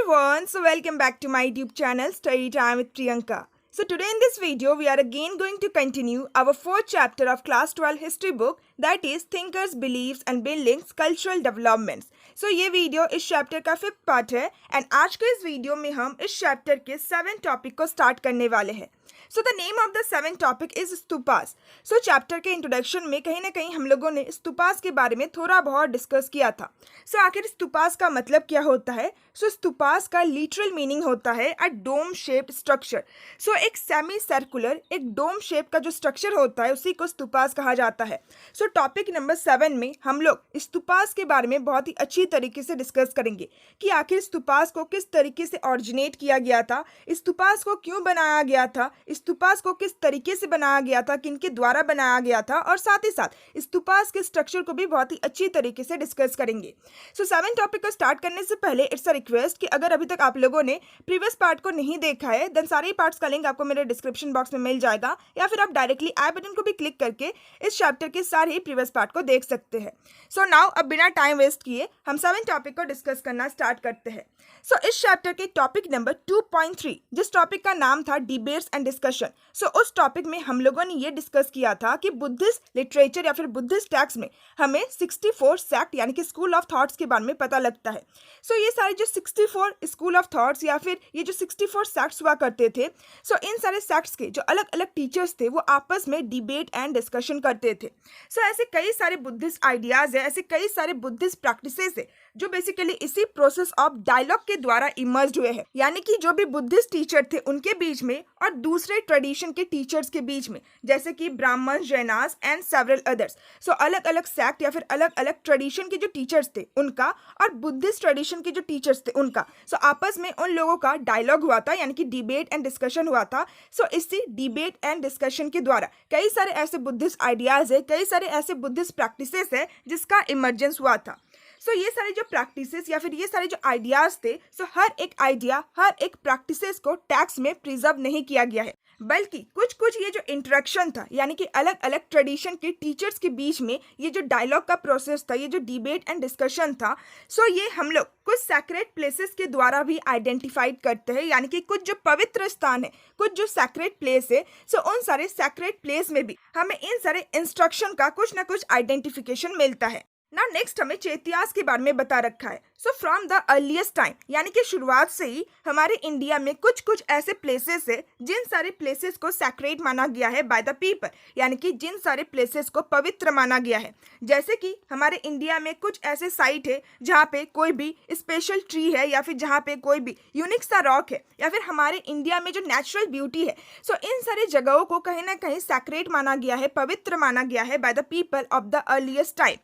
everyone, so welcome back to my YouTube channel Study Time with Priyanka. So today in this video we are again going to continue our fourth chapter of class 12 history book, that is Thinkers, Beliefs and Buildings, Cultural Developments. So ये video इस chapter का 5th part है and आज के इस video में हम इस चैप्टर के 7 टॉपिक को स्टार्ट करने वाले हैं. So the name of the 7th topic is stupas. So chapter के इंट्रोडक्शन में कहीं ना कहीं हम लोगों ने स्तूपास के बारे में थोड़ा बहुत डिस्कस किया था. सो आखिर स्तूपास का मतलब क्या होता है? सो स्तूपास का लिटरल मीनिंग होता है अ डोम शेप्ड स्ट्रक्चर. सो एक सेमी सर्कुलर एक डोम शेप का जो स्ट्रक्चर होता है उसी को स्तूपास कहा जाता है. सो टॉपिक नंबर 7 में हम लोग स्तूपास के बारे में बहुत ही अच्छी तरीके से डिस्कस करेंगे कि आखिर स्तूपास को किस तरीके से ऑरिजिनेट किया गया था, स्तूपास को क्यों बनाया गया था, स्तूपास को किस तरीके से बनाया गया था, किनके द्वारा बनाया गया था, और साथ ही साथ स्तूपास के स्ट्रक्चर को भी बहुत ही अच्छी तरीके से डिस्कस करेंगे. सो 7 टॉपिक को स्टार्ट करने से पहले इट्स अ रिक्वेस्ट कि अगर अभी तक आप लोगों ने प्रीवियस पार्ट को नहीं देखा है देन सारे पार्ट्स का लिंक आपको मेरे डिस्क्रिप्शन बॉक्स में मिल जाएगा, या फिर आप डायरेक्टली आई बटन को भी क्लिक करके इस चैप्टर के सारे ही प्रीवियस पार्ट को देख सकते हैं. सो नाउ अब बिना टाइम वेस्ट किए हम 7 टॉपिक को डिस्कस करना स्टार्ट करते हैं. सो इस चैप्टर के टॉपिक नंबर 2.3 जिस टॉपिक का नाम था डिबेट्स एंड डिस्कशन. सो उस टॉपिक में हम लोगों ने ये डिस्कस किया था कि बुद्धिस्ट लिटरेचर या फिर बुद्धिस्ट टेक्स्ट में हमें 64 सेक्ट यानी कि स्कूल ऑफ थॉट्स के बारे में पता लगता है. सो ये सारे जो 64 स्कूल ऑफ थॉट्स या फिर ये जो 64 सेक्ट्स हुआ करते थे, सो इन सारे सेक्ट्स के जो अलग अलग टीचर्स थे वो आपस में डिबेट एंड डिस्कशन करते थे. सो ऐसे कई सारे बुद्धिस्ट आइडियाज है, ऐसे कई सारे बुद्धिस्ट प्रैक्टिसेस है जो बेसिकली इसी प्रोसेस ऑफ डायलॉग के द्वारा इमर्ज हुए हैं, यानी कि जो भी बुद्धिस्ट टीचर थे उनके बीच में और दूसरे ट्रेडिशन के टीचर्स के बीच में, जैसे कि ब्राह्मण, जैनास एंड सेवरल अदर्स. सो अलग अलग सेक्ट या फिर अलग अलग ट्रेडिशन के जो टीचर्स थे उनका और बुद्धिस्ट ट्रेडिशन के जो टीचर्स थे उनका, सो आपस में उन लोगों का डायलॉग हुआ था, यानी कि डिबेट एंड डिस्कशन हुआ था. सो इसी डिबेट एंड डिस्कशन के द्वारा कई सारे ऐसे बुद्धिस्ट आइडियाज है, कई सारे ऐसे बुद्धिस्ट प्रैक्टिसेस है जिसका इमर्जेंस हुआ था. सो ये सारे जो प्रैक्टिसेस या फिर ये सारे जो आइडियाज थे, सो हर एक आइडिया, हर एक प्रैक्टिसेस को टेक्स्ट में प्रिजर्व नहीं किया गया है, बल्कि कुछ कुछ ये जो इंटरेक्शन था, यानी कि अलग अलग ट्रेडिशन के टीचर्स के बीच में ये जो डायलॉग का प्रोसेस था, ये जो डिबेट एंड डिस्कशन था, सो ये हम लोग कुछ सैक्रेड प्लेसेस के द्वारा भी आइडेंटिफाइड करते हैं, यानी कि कुछ जो पवित्र स्थान है, कुछ जो सैक्रेड प्लेस है, सो उन सारे सैक्रेड प्लेस में भी हमें इन सारे इंस्ट्रक्शन का कुछ ना कुछ आइडेंटिफिकेशन मिलता है. ना नेक्स्ट हमें चेतियास के बारे में बता रखा है. So from the earliest time, यानी कि शुरुआत से ही हमारे इंडिया में कुछ कुछ ऐसे प्लेसेस है जिन सारे प्लेसेस को सैक्रेड माना गया है बाय द पीपल, यानी कि जिन सारे प्लेसेस को पवित्र माना गया है. जैसे कि हमारे इंडिया में कुछ ऐसे साइट है जहाँ पे कोई भी स्पेशल ट्री है, या फिर जहाँ पे कोई भी यूनिक सा रॉक है, या फिर हमारे इंडिया में जो नेचुरल ब्यूटी है, सो इन सारे जगहों को कहीं ना कहीं सैक्रेड माना गया है, पवित्र माना गया है by the people of the earliest time.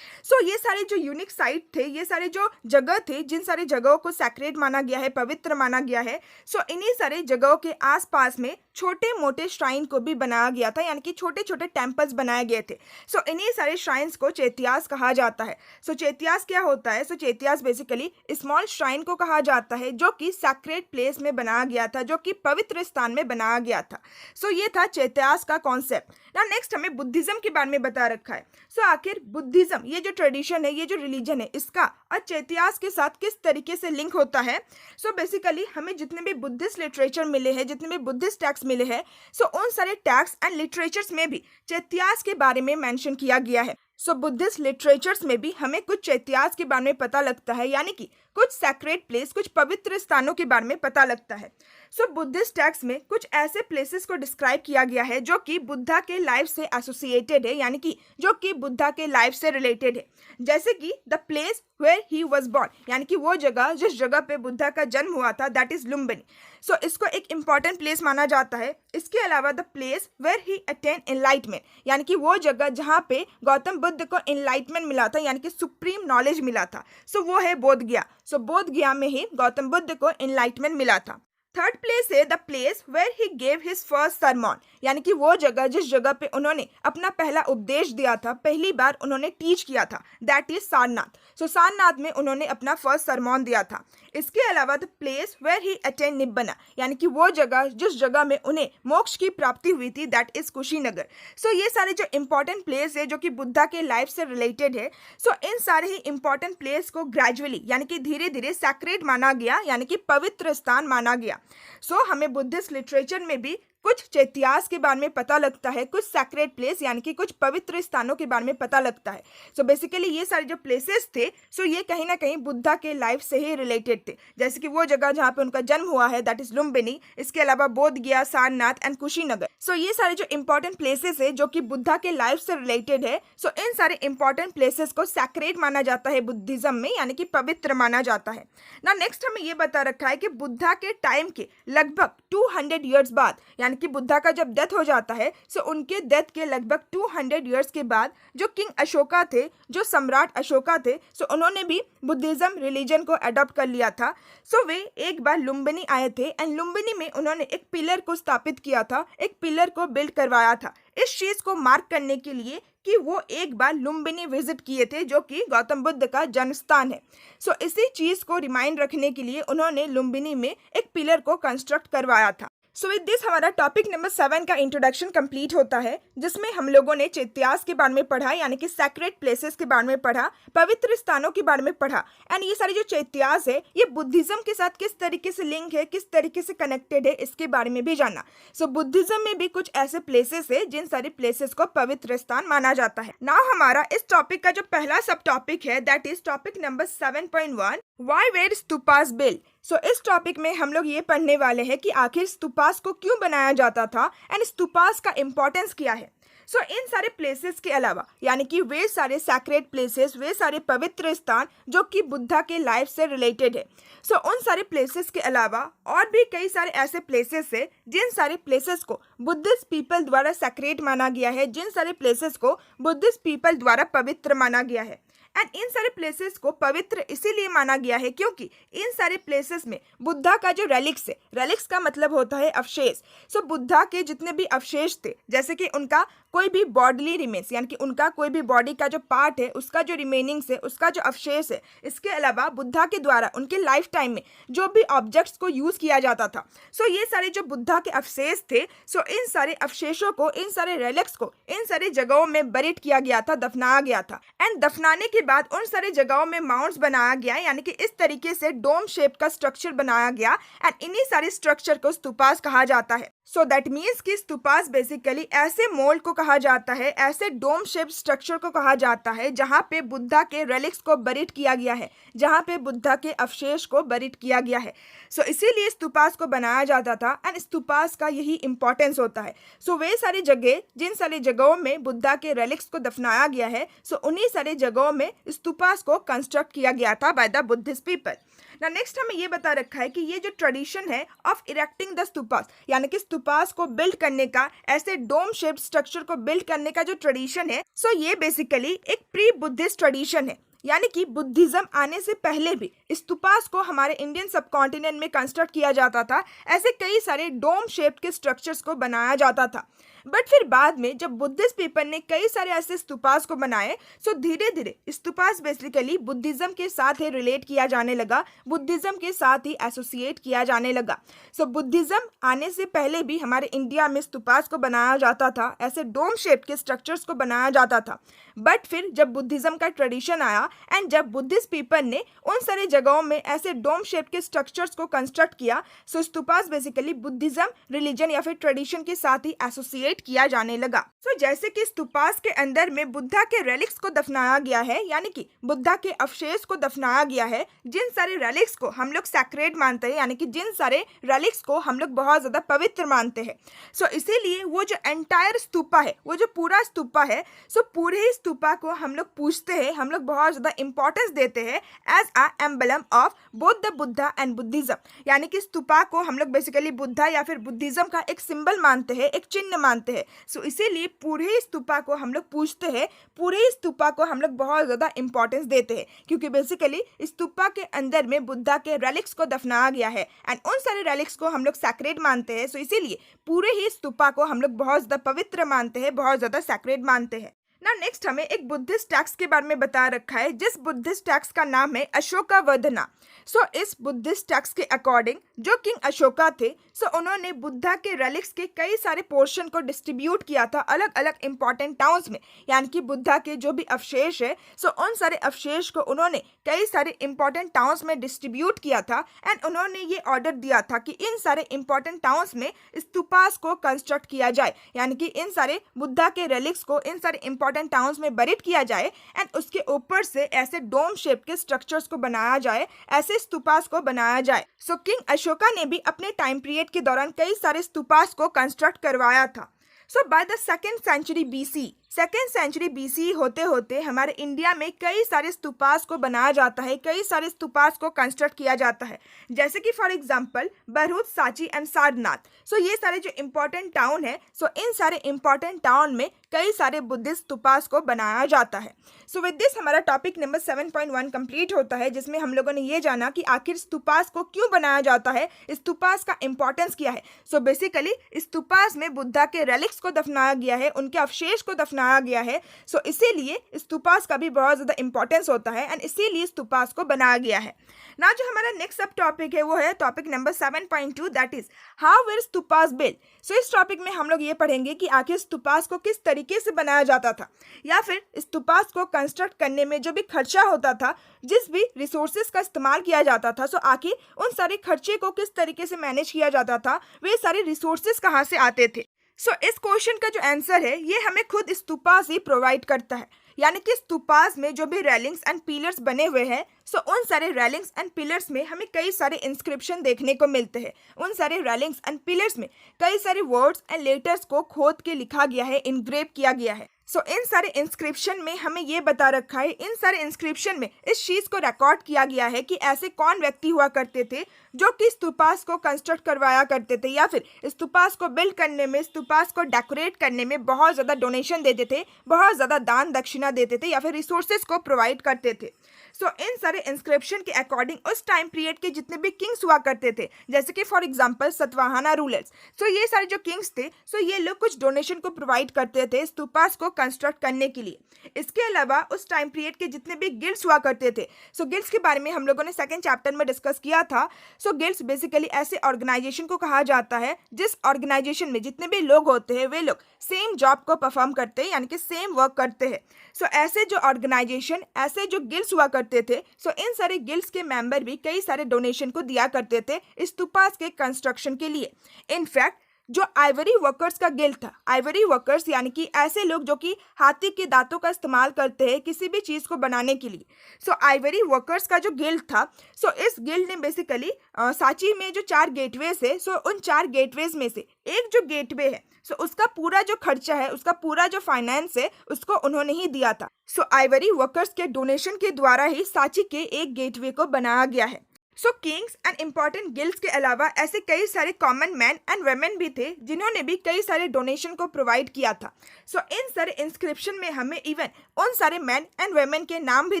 So ये सारे जो यूनिक साइट थे, ये सारे जो जगह थे, जिन सारे जगहों को सैक्रेड माना गया है, पवित्र माना गया है, सो इन्हीं सारे जगहों के आसपास में छोटे मोटे श्राइन को भी बनाया गया था, यानी कि छोटे छोटे टेम्पल्स बनाए गए थे. सो इन्हीं सारे श्राइन्स को चेतियास कहा जाता है. सो चेतियास क्या होता है? सो चेतियास बेसिकली स्मॉल श्राइन को कहा जाता है जो कि सैक्रेड प्लेस में बनाया गया था, जो कि पवित्र स्थान में बनाया गया था. सो ये था चेतियास का कॉन्सेप्ट. ना नेक्स्ट हमें बुद्धिज्म के बारे में बता रखा है. सो आखिर बुद्धिज्म, ये जो ट्रेडिशन है, ये जो रिलीजन है, इसका और चेतियास के साथ किस तरीके से लिंक होता है? सो बेसिकली हमें जितने भी बुद्धिस्ट लिटरेचर मिले हैं, जितने भी बुद्धिस्ट टेक्स्ट मिले हैं, सो उन सारे टेक्स्ट एंड लिटरेचर्स में भी चेतियास के बारे में मेंशन किया गया है. सो बुद्धिस्ट लिटरेचर्स में भी हमें कुछ चेतियास के बारे में पता लगता है, यानी कि कुछ सैक्रेड प्लेस, कुछ पवित्र स्थानों के बारे में पता लगता है. सो बुद्धिस्ट टेक्स्ट में कुछ ऐसे प्लेसेस को डिस्क्राइब किया गया है जो कि बुद्धा के लाइफ से एसोसिएटेड है, यानी कि जो कि बुद्धा के लाइफ से रिलेटेड है. जैसे कि the place where he was born, यानी कि वो जगह जिस जगह पे बुद्धा का जन्म हुआ था, दैट इज लुम्बिनी. सो इसको एक इंपॉर्टेंट प्लेस माना जाता है. इसके अलावा the place where he attain enlightenment, यानी कि वो जगह जहाँ पे गौतम बुद्ध को एनलाइटमेंट मिला था, यानी कि सुप्रीम नॉलेज मिला था, सो वो है बोध गया. सो बोध गया में ही गौतम बुद्ध को एनलाइटमेंट मिला था. थर्ड प्लेस है the place where he gave his first sermon, यानी कि वो जगह जिस जगह पे उन्होंने अपना पहला उपदेश दिया था, पहली बार उन्होंने टीच किया था, that is Sarnath. So Sarnath में उन्होंने अपना फर्स्ट सरमॉन दिया था. इसके अलावा the place where he attend nibbana, यानी कि वो जगह जिस जगह में उन्हें मोक्ष की प्राप्ति हुई थी, दैट इज कुशीनगर। सो ये सारे जो इंपॉर्टेंट प्लेस है जो कि बुद्धा के लाइफ से रिलेटेड है, सो इन सारे ही इंपॉर्टेंट प्लेस को ग्रेजुअली यानी कि धीरे धीरे सैक्रेड माना गया, यानी कि पवित्र स्थान माना गया। सो हमें बुद्धिस्ट लिटरेचर में भी कुछ इतिहास के बारे में पता लगता है, कुछ सैक्रेड प्लेस यानी कि कुछ पवित्र स्थानों के बारे में पता लगता है। सो बेसिकली ये सारे जो प्लेसेस थे, सो ये कहीं ना कहीं बुद्धा के लाइफ से ही रिलेटेड थे। जैसे कि वो जगह जहाँ पे उनका जन्म हुआ है, दैट इज लुम्बिनी। इसके अलावा बोध गया, सारनाथ एंड कुशीनगर। सो ये सारे जो इंपॉर्टेंट प्लेसेस है जो कि बुद्धा के लाइफ से रिलेटेड है, सो इन सारे इंपॉर्टेंट प्लेसेस को सैक्रेड माना जाता है बुद्धिज्म में, यानी कि पवित्र माना जाता है ना। नेक्स्ट हमें ये बता रखा है कि बुद्धा के टाइम के लगभग 200 ईयर्स बाद, यानी कि बुद्धा का जब डेथ हो जाता है, सो उनके डेथ के लगभग 200 ईयर्स के बाद जो किंग अशोका थे, जो सम्राट अशोका थे, सो उन्होंने भी बुद्धिज्म रिलीजन को अडॉप्ट कर लिया था। सो वे एक बार लुम्बिनी आए थे एंड लुम्बिनी में उन्होंने एक पिलर को स्थापित किया था, एक पिलर को बिल्ड करवाया था, इस चीज को मार्क करने के लिए कि वो एक बार लुम्बिनी विजिट किए थे, जो कि गौतम बुद्ध का जन्म स्थान है। सो इसी चीज को रिमाइंड रखने के लिए उन्होंने लुम्बिनी में एक पिलर को कंस्ट्रक्ट करवाया था। सो विद दिस हमारा टॉपिक नंबर 7 का इंट्रोडक्शन कंप्लीट होता है, जिसमें हम लोगों ने इतिहास के बारे में पढ़ा, यानी कि सैक्रेड प्लेसेस के बारे में पढ़ा, पवित्र स्थानों के बारे में पढ़ा। एंड ये सारी जो इतिहास है ये बुद्धिज्म के साथ किस तरीके से लिंक है, किस तरीके से कनेक्टेड है, इसके बारे में भी जाना। सो बुद्धिज्म में भी कुछ ऐसे प्लेसेस है जिन सारे प्लेसेस को पवित्र स्थान माना जाता है। नाउ हमारा इस टॉपिक का जो पहला सब टॉपिक है, that is topic number 7.1, why were stupas build. So इस टॉपिक में हम लोग ये पढ़ने वाले हैं कि आखिर स्तूपास को क्यों बनाया जाता था एंड स्तूपास का इंपॉर्टेंस क्या है। सो इन सारे प्लेसेस के अलावा, यानी कि वे सारे सैक्रेड प्लेसेस, वे सारे पवित्र स्थान जो कि बुद्धा के लाइफ से रिलेटेड है, सो उन सारे प्लेसेस के अलावा और भी कई सारे ऐसे प्लेसेस है जिन सारे प्लेसेस को बुद्धिस्ट पीपल द्वारा सैक्रेड माना गया है, जिन सारे प्लेसेस को बुद्धिस्ट पीपल द्वारा पवित्र माना गया है। एंड इन सारे प्लेसेस को पवित्र इसीलिए माना गया है क्योंकि इन सारे प्लेसेस में बुद्धा का जो रेलिक्स है, रेलिक्स का मतलब होता है अवशेष। सो बुद्धा के जितने भी अवशेष थे, जैसे कि उनका कोई भी बॉडीली रिमेन्स, यानी कि उनका कोई भी बॉडी का जो पार्ट है, उसका जो रिमेनिंग्स है, उसका जो अवशेष है, इसके अलावा बुद्धा के द्वारा उनके लाइफ टाइम में जो भी ऑब्जेक्ट्स को यूज किया जाता था, सो ये सारे जो बुद्धा के अवशेष थे, सो इन सारे अवशेषों को, इन सारे रेलिक्स को इन सारी जगहों में बरीड किया गया था, दफनाया गया था। एंड दफनाने के बाद उन सारी जगहों में माउंट्स बनाया गया, यानी कि इस तरीके से डोम शेप का स्ट्रक्चर बनाया गया। एंड इन्हीं सारे स्ट्रक्चर को स्तूपास कहा जाता है। सो दैट मीन्स कि स्तूपास बेसिकली ऐसे मोल्ड को कहा जाता है, ऐसे डोम शेप स्ट्रक्चर को कहा जाता है जहां पे बुद्धा के रेलिक्स को बरीड किया गया है, जहां पे बुद्धा के अवशेष को बरीड किया गया है। सो इसीलिए स्तूपास को बनाया जाता था एंड स्तूपास का यही इंपॉर्टेंस होता है। सो वे सारी जगह, जिन सारी जगहों में बुद्धा के रेलिक्स को दफनाया गया है, सो उन्हीं सारी जगहों में स्तूपास को कंस्ट्रक्ट किया गया था बाय द बुद्धिस्ट पीपल। ना नेक्स्ट हमें ये बता रखा है कि ये जो ट्रेडिशन है ऑफ इरेक्टिंग द स्तूपास, यानी कि स्तूपास को बिल्ड करने का, ऐसे डोम शेप्ड स्ट्रक्चर को बिल्ड करने का जो ट्रेडिशन है, सो ये बेसिकली एक प्री बुद्धिस्ट ट्रेडिशन है। यानी कि बुद्धिज्म आने से पहले भी स्तूपास को हमारे इंडियन सब कॉन्टिनेंट में कंस्ट्रक्ट किया जाता था, ऐसे कई सारे डोम शेप के स्ट्रक्चर्स को बनाया जाता था। बट फिर बाद में जब बुद्धिस्ट पीपल ने कई सारे ऐसे स्तूपास को बनाए, सो धीरे धीरे स्तूपास बेसिकली बुद्धिज्म के साथ ही रिलेट किया जाने लगा, बुद्धिज्म के साथ ही एसोसिएट किया जाने लगा। सो बुद्धिज्म आने से पहले भी हमारे इंडिया में स्तूपास को बनाया जाता था, ऐसे डोम शेप के स्ट्रक्चर्स को बनाया जाता था। बट फिर जब बुद्धिज्म का ट्रेडिशन आया एंड जब बुद्धिस्ट पीपल ने उन सारे जगहों में ऐसे डोम शेप के स्ट्रक्चर्स को कंस्ट्रक्ट किया, सो स्तूपास बेसिकली बुद्धिज्म रिलीजन या फिर ट्रेडिशन के साथ ही एसोसिएट किया जाने लगा। सो जैसे कि स्तूपास के अंदर में बुद्धा के रेलिक्स को दफनाया गया है, यानी कि बुद्धा के अवशेष को दफनाया गया है, जिन सारे रेलिक्स को हम लोग सैक्रेड मानते हैं, यानी कि जिन सारे रेलिक्स को हम लोग बहुत ज्यादा पवित्र मानते हैं। सो इसीलिए वो जो एंटायर स्तूपा है, वो जो पूरा स्तूपा है, सो पूरे ही स्तूपा को हम लोग पूजते हैं, हम लोग बहुत ज्यादा इंपॉर्टेंस देते हैं as a emblem of both the Buddha and Buddhism. यानी कि स्तूपा को हम लोग बेसिकली बुद्धा या फिर बुद्धिज्म का एक सिंबल मानते हैं, एक चिन्ह मानते हैं। सो इसीलिए पूरे स्तूपा को हम लोग पूजते हैं, पूरे स्तूपा को हम लोग बहुत ज्यादा इंपॉर्टेंस देते हैं, क्योंकि बेसिकली स्तूपा के अंदर में बुद्धा के रेलिक्स को दफनाया गया है एंड उन सारे रेलिक्स को हम लोग सैक्रेड मानते हैं। सो इसीलिए पूरे ही स्तूपा को हम लोग बहुत ज्यादा पवित्र मानते हैं, बहुत ज्यादा सैक्रेड मानते हैं। ना नेक्स्ट हमें एक बुद्धिस्ट टेक्स्ट के बारे में बता रखा है, जिस बुद्धिस्ट टेक्स्ट का नाम है अशोकावदना। सो इस बुद्धिस्ट टेक्स्ट के अकॉर्डिंग जो किंग अशोका थे, सो उन्होंने बुद्धा के रेलिक्स के कई सारे पोर्शन को डिस्ट्रीब्यूट किया था अलग अलग इंपॉर्टेंट टाउन्स में, यानी कि बुद्धा के जो भी अवशेष है, सो उन सारे अवशेष को उन्होंने कई सारे इंपॉर्टेंट टाउन्स में डिस्ट्रीब्यूट किया था। एंड उन्होंने ये ऑर्डर दिया था कि इन सारे इंपॉर्टेंट टाउन्स में स्तूपास को कंस्ट्रक्ट किया जाए, यानी कि इन सारे बुद्धा के रेलिक्स को इन सारे इंपॉर्टेंट टाउन्स में बरीड किया जाए एंड उसके ऊपर से ऐसे डोम शेप के स्ट्रक्चर्स को बनाया जाए, ऐसे स्तूपास को बनाया जाए। सो किंग अशोका ने भी अपने टाइम पीरियड के दौरान कई सारे स्तूपास को कंस्ट्रक्ट करवाया था। So by the second century BC होते होते हमारे इंडिया में कई सारे स्तूपास को बनाया जाता है, कई सारे स्तूपास को कंस्ट्रक्ट किया जाता है, जैसे कि for example Bharhut, Sanchi and Sarnath. So ये सारे जो इंपॉर्टेंट टाउन है, सो इन सारे इंपॉर्टेंट टाउन में कई सारे बुद्धिस्ट स्तूपास को बनाया जाता है। सो विद दिस हमारा टॉपिक नंबर 7.1 कंप्लीट होता है, जिसमें हम लोगों ने ये जाना कि आखिर स्तूपास को क्यों बनाया जाता है, स्तूपास का इंपॉर्टेंस क्या है। सो बेसिकली स्तूपास में बुद्धा के रेलिक्स को दफनाया गया है, उनके अवशेष को दफनाया गया है। सो इसीलिए स्तूपास का भी बहुत ज़्यादा इंपॉर्टेंस होता है एंड इसीलिए स्तूपास को बनाया गया है। ना जो हमारा नेक्स्ट सब टॉपिक है वो है topic number 7.2, that is how were stupas built. So इस टॉपिक में हम लोग ये पढ़ेंगे कि आखिर स्तूपास को किस तरीके से बनाया जाता था, या फिर स्तूपास को कंस्ट्रक्ट करने में जो भी खर्चा होता था, जिस भी रिसोर्सेज का इस्तेमाल किया जाता था, सो आखिर उन सारे खर्चे को किस तरीके से मैनेज किया जाता था, वे सारे रिसोर्सेज कहाँ से आते थे। सो इस क्वेश्चन का जो आंसर है ये हमें खुद स्तूपास ही प्रोवाइड करता है, यानी कि स्तूपास में जो भी रेलिंग्स एंड पिलर्स बने हुए हैं, सो उन सारे रेलिंग्स एंड पिलर्स में हमें कई सारे इंस्क्रिप्शन देखने को मिलते हैं। उन सारे रेलिंग्स एंड पिलर्स में कई सारे वर्ड्स एंड लेटर्स को खोद के लिखा गया है, इनग्रेव किया गया है। सो इन सारे इंस्क्रिप्शन में हमें ये बता रखा है, इन सारे इंस्क्रिप्शन में इस चीज़ को रिकॉर्ड किया गया है कि ऐसे कौन व्यक्ति हुआ करते थे जो कि स्तूपास को कंस्ट्रक्ट करवाया करते थे, या फिर स्तूपास को बिल्ड करने में, स्तूपास को डेकोरेट करने में बहुत ज़्यादा डोनेशन देते थे, बहुत ज़्यादा दान दक्षिणा देते थे, या फिर रिसोर्सेज को प्रोवाइड करते थे। सो इन सारे इंस्क्रिप्शन के अकॉर्डिंग उस टाइम पीरियड के जितने भी किंग्स हुआ करते थे, जैसे कि फॉर एग्जांपल सतवाहना रूलर्स, सो ये सारे जो किंग्स थे, सो ये लोग कुछ डोनेशन को प्रोवाइड करते थे स्तूपास को कंस्ट्रक्ट करने के लिए। इसके अलावा उस टाइम पीरियड के जितने भी गिल्ड्स हुआ करते थे, सो गिल्ड्स के बारे में हम लोगों ने सेकंड चैप्टर में डिस्कस किया था। सो गिल्ड्स बेसिकली ऐसे ऑर्गेनाइजेशन को कहा जाता है जिस ऑर्गेनाइजेशन में जितने भी लोग होते हैं वे लोग सेम जॉब को परफॉर्म करते हैं, यानी कि सेम वर्क करते हैं। सो ऐसे जो ऑर्गेनाइजेशन, ऐसे जो गिल्ड्स हुआ करते थे, सो इन सारे गिल्ड्स के मेंबर भी कई सारे डोनेशन को दिया करते थे स्तूपास के कंस्ट्रक्शन के लिए। इनफैक्ट जो आइवरी वर्कर्स का गिल्ड था, आइवरी वर्कर्स यानी कि ऐसे लोग जो कि हाथी के दांतों का इस्तेमाल करते हैं किसी भी चीज़ को बनाने के लिए, सो आइवरी वर्कर्स का जो गिल्ड था, सो इस गिल्ड ने बेसिकली सांची में जो 4 गेटवेज है, सो उन 4 गेटवेज में से एक जो गेटवे है, सो उसका पूरा जो खर्चा है, उसका पूरा जो फाइनेंस है, उसको उन्होंने ही दिया था। सो आइवरी वर्कर्स के डोनेशन के द्वारा ही सांची के एक गेटवे को बनाया गया है। सो किंग्स एंड इम्पॉर्टेंट गिल्ड्स के अलावा ऐसे कई सारे कॉमन मैन एंड वेमेन भी थे जिन्होंने भी कई सारे डोनेशन को प्रोवाइड किया था। सो इन सारे इंस्क्रिप्शन में हमें इवन उन सारे मैन एंड वेमेन के नाम भी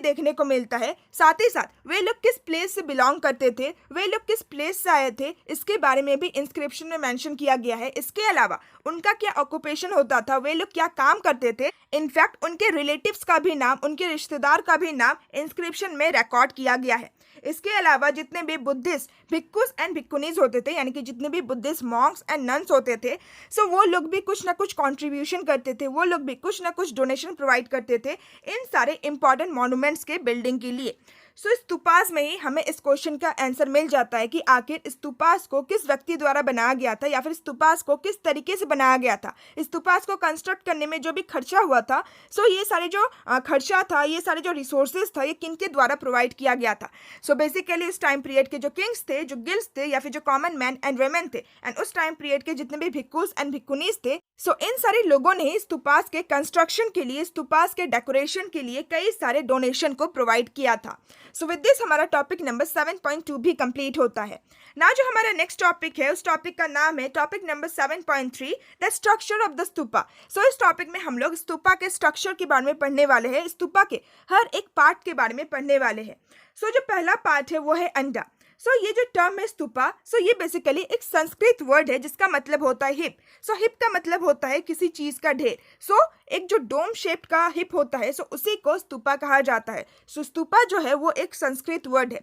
देखने को मिलता है, साथ ही साथ वे लोग किस प्लेस से बिलोंग करते थे, वे लोग किस प्लेस से आए थे, इसके बारे में भी इंस्क्रिप्शन में मेंशन किया गया है। इसके अलावा उनका क्या ऑक्यूपेशन होता था, वे लोग क्या काम करते थे, इनफैक्ट उनके रिलेटिव्स का भी नाम, उनके रिश्तेदार का भी नाम इंस्क्रिप्शन में रिकॉर्ड किया गया है। इसके अलावा जितने भी बुद्धिस्ट भिक्खुस एंड भिक्खुनीज होते थे, यानी कि जितने भी बुद्धिस्ट मॉन्क्स एंड नन्स होते थे, सो वो लोग भी कुछ ना कुछ कंट्रीब्यूशन करते थे, वो लोग भी कुछ ना कुछ डोनेशन प्रोवाइड करते थे इन सारे इंपॉर्टेंट मॉन्यूमेंट्स के बिल्डिंग के लिए। सो स्तूपास में ही हमें इस क्वेश्चन का आंसर मिल जाता है कि आखिर स्तूपास को किस व्यक्ति द्वारा बनाया गया था, या फिर स्तूपास को किस तरीके से बनाया गया था। स्तूपास को कंस्ट्रक्ट करने में जो भी खर्चा हुआ था, सो ये सारे जो खर्चा था, ये सारे जो रिसोर्सेज था, ये किन के द्वारा प्रोवाइड किया गया था। सो बेसिकली उस टाइम पीरियड के जो किंग्स थे, जो गिल्ड्स थे, या फिर जो कॉमन मैन एंड वेमेन थे, एंड उस टाइम पीरियड के जितने भी भिक्खुस एंड भिक्खुनीज थे, सो इन सारे लोगों ने ही स्तूपास के कंस्ट्रक्शन के लिए, स्तूपास के डेकोरेशन के लिए कई सारे डोनेशन को प्रोवाइड किया था। सो विद दिस हमारा टॉपिक नंबर 7.2 भी कंप्लीट होता है। ना जो हमारा नेक्स्ट टॉपिक है, उस टॉपिक का नाम है topic number 7.3, the structure of the stupa. So इस टॉपिक में हम लोग स्तूपा के स्ट्रक्चर के बारे में पढ़ने वाले हैं, स्तूपा के हर एक पार्ट के बारे में पढ़ने वाले हैं। सो जो पहला पार्ट है वो है अंडा। सो ये जो टर्म है स्तूपा, सो ये बेसिकली एक संस्कृत वर्ड है जिसका मतलब होता है हिप। सो हिप का मतलब होता है किसी चीज़ का ढेर। सो एक जो डोम शेप का हिप होता है, सो उसी को स्तूपा कहा जाता है। सो स्तूपा जो है वो एक संस्कृत वर्ड है।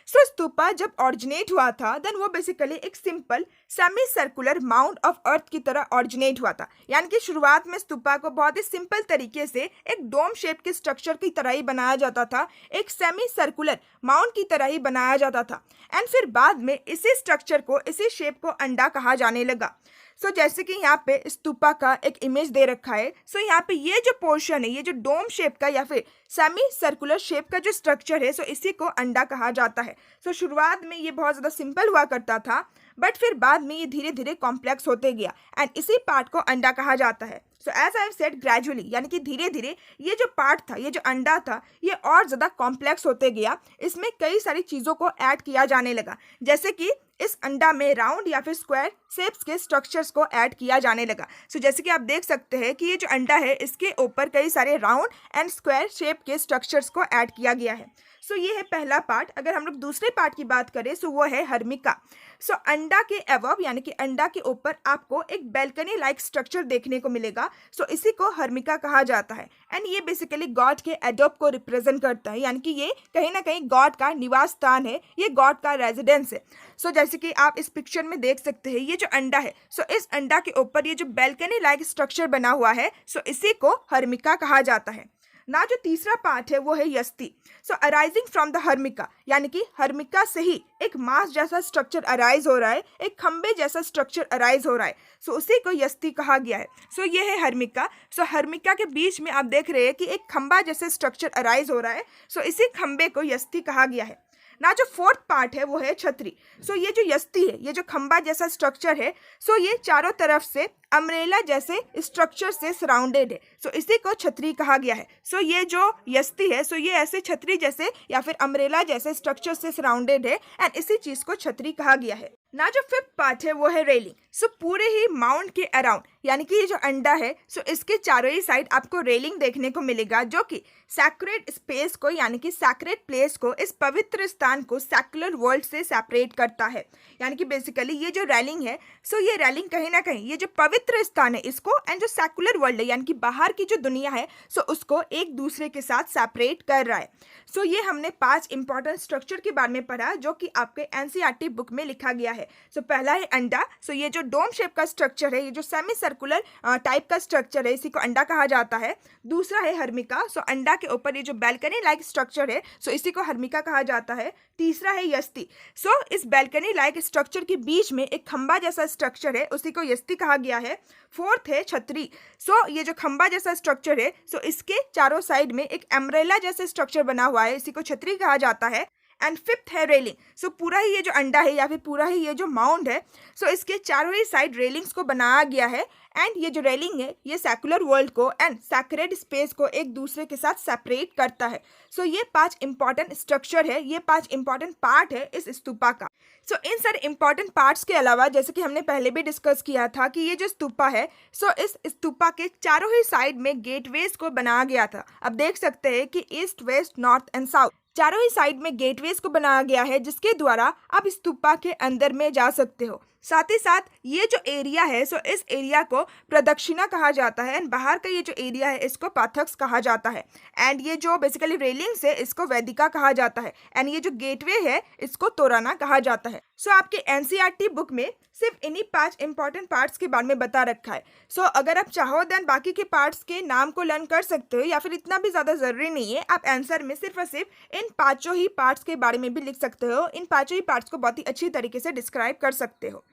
सो स्तूपा जब ऑरिजिनेट हुआ था देन वो बेसिकली एक simple semi circular mount of earth की तरह ऑरिजिनेट हुआ था, यानी कि शुरुआत में स्तूपा को बहुत ही सिंपल तरीके से एक डोम शेप के स्ट्रक्चर की तरह ही बनाया जाता था, एक सेमी सर्कुलर माउंट की तरह ही बनाया जाता था। एंड फिर बाद में इसी स्ट्रक्चर को, इसी शेप को अंडा कहा जाने लगा। सो जैसे कि यहाँ पे स्तूपा का एक इमेज दे रखा है। सो यहाँ पे ये जो पोर्शन है, ये जो डोम शेप का या फिर सेमी सर्कुलर शेप का जो स्ट्रक्चर है, सो इसी को अंडा कहा जाता है। सो शुरुआत में ये बहुत ज़्यादा सिंपल हुआ करता था, बट फिर बाद में ये धीरे धीरे कॉम्प्लेक्स होते गया एंड इसी पार्ट को अंडा कहा जाता है। So as I have said gradually, यानी कि धीरे धीरे ये जो पार्ट था, ये जो अंडा था, ये और ज़्यादा कॉम्प्लेक्स होते गया। इसमें कई सारी चीज़ों को ऐड किया जाने लगा, जैसे कि इस अंडा में राउंड या फिर स्क्वायर शेप्स के स्ट्रक्चर्स को ऐड किया जाने लगा। सो जैसे कि आप देख सकते हैं कि ये जो अंडा है, इसके ऊपर कई सारे राउंड एंड स्क्वायर शेप के स्ट्रक्चर्स को ऐड किया गया है। सो ये है पहला पार्ट। अगर हम लोग दूसरे पार्ट की बात करें, सो वो है हर्मिका। सो अंडा के अबव, यानी कि अंडा के ऊपर आपको एक बैल्कनी लाइक स्ट्रक्चर देखने को मिलेगा। सो इसी को हर्मिका कहा जाता है एंड ये बेसिकली गॉड के एडोब को रिप्रेजेंट करता है, यानी कि ये कहीं ना कहीं गॉड का निवास स्थान है, ये गॉड का रेजिडेंस है। सो जैसे कि आप इस पिक्चर में देख सकते हैं, ये जो अंडा है, सो इस अंडा के ऊपर ये जो बैल्कनी लाइक स्ट्रक्चर बना हुआ है, सो इसी को हर्मिका कहा जाता है ना। जो तीसरा पार्ट है वो है यस्ती। सो अराइजिंग फ्रॉम द हर्मिका, यानी कि हर्मिका से ही एक मास जैसा स्ट्रक्चर अराइज हो रहा है, एक खंबे जैसा स्ट्रक्चर अराइज हो रहा है। सो उसी को यस्ती कहा गया है। सो ये है हर्मिका। सो हर्मिका के बीच में आप देख रहे हैं कि एक खंबा जैसे स्ट्रक्चर अराइज हो रहा है। सो इसी खंबे को यस्ती कहा गया है ना। जो फोर्थ पार्ट है वो है छतरी। सो ये जो यस्ती है, ये जो खंबा जैसा स्ट्रक्चर है, सो ये चारों तरफ से अम्ब्रेला जैसे स्ट्रक्चर से सराउंडेड है। सो इसी को छतरी कहा गया है। सो ये जो यस्ती है, सो ये ऐसे छतरी जैसे या फिर अम्ब्रेला जैसे स्ट्रक्चर से सराउंडेड है एंड इसी चीज को छतरी कहा गया है ना। जो फिफ्थ पार्ट है वो है रेलिंग। सो पूरे ही माउंट के अराउंड, यानी कि ये जो अंडा है, सो इसके चारों ही साइड आपको रेलिंग देखने को मिलेगा, जो कि सैक्रेड स्पेस को, यानी कि सैक्रेड प्लेस को, इस पवित्र स्थान को सेक्युलर वर्ल्ड से सेपरेट करता है। यानी कि बेसिकली ये जो रेलिंग है, सो ये रेलिंग कहीं ना कहीं ये जो पवित्र स्थान है इसको एंड जो सेक्युलर वर्ल्ड है, यानी कि बाहर की जो दुनिया है, सो उसको एक दूसरे के साथ सेपरेट कर रहा है। सो ये हमने 5 इंपॉर्टेंट स्ट्रक्चर के बारे में पढ़ा, जो कि आपके एनसीईआरटी बुक में लिखा गया है। सो पहला है अंडा। सो ये जो डोम शेप का स्ट्रक्चर है, ये जो सेमी सर्कुलर टाइप का स्ट्रक्चर है, इसी को अंडा कहा जाता है। दूसरा है हर्मिका। सो अंडा के ऊपर ये जो बैल्कनी लाइक स्ट्रक्चर है, सो इसी को हर्मिका कहा जाता है। तीसरा है यस्ती। सो इस बैल्कनी लाइक स्ट्रक्चर के बीच में एक खंबा जैसा स्ट्रक्चर है, उसी को यस्ती कहा गया है। फोर्थ है छतरी। सो ये जो खंबा जैसा स्ट्रक्चर है, सो इसके चारों साइड में एक अम्ब्रेला जैसे स्ट्रक्चर बना हुआ है, इसी को छतरी कहा जाता है। एंड फिफ्थ है रेलिंग। सो पूरा ही ये जो अंडा है या फिर पूरा ही ये जो माउंट है, सो इसके चारों ही साइड रेलिंग्स को बनाया गया है एंड ये जो रेलिंग है, ये सेक्युलर वर्ल्ड को एंड सैक्रेड स्पेस को एक दूसरे के साथ सेपरेट करता है। सो ये 5 इंपॉर्टेंट स्ट्रक्चर है, ये 5 इंपॉर्टेंट पार्ट है इस स्तूपा का। सो इन सारे इंपॉर्टेंट पार्ट्स के अलावा, जैसे कि हमने पहले भी डिस्कस किया था कि ये जो स्तूपा है, सो इस स्तूपा के चारों ही साइड में गेटवेज को बनाया गया था। अब देख सकते हैं कि east, west, north and south चारों ही साइड में गेटवेज को बनाया गया है, जिसके द्वारा आप स्तूपा के अंदर में जा सकते हो। साथ ही साथ ये जो एरिया है, सो इस एरिया को प्रदक्षिणा कहा जाता है एंड बाहर का ये जो एरिया है, इसको पाथक्स कहा जाता है। एंड ये जो बेसिकली रेलिंग्स है, इसको वेदिका कहा जाता है एंड ये जो गेटवे है, इसको तोराना कहा जाता है। सो आपके एनसीईआरटी बुक में सिर्फ इन्हीं 5 इंपॉर्टेंट पार्ट्स के बारे में बता रखा है। सो अगर आप चाहो देन बाकी के पार्ट्स के नाम को लर्न कर सकते हो, या फिर इतना भी ज़्यादा ज़रूरी नहीं है। आप आंसर में सिर्फ और सिर्फ इन 5 ही पार्ट्स के बारे में भी लिख सकते हो, इन 5 ही पार्ट्स को बहुत ही अच्छी तरीके से डिस्क्राइब कर सकते हो।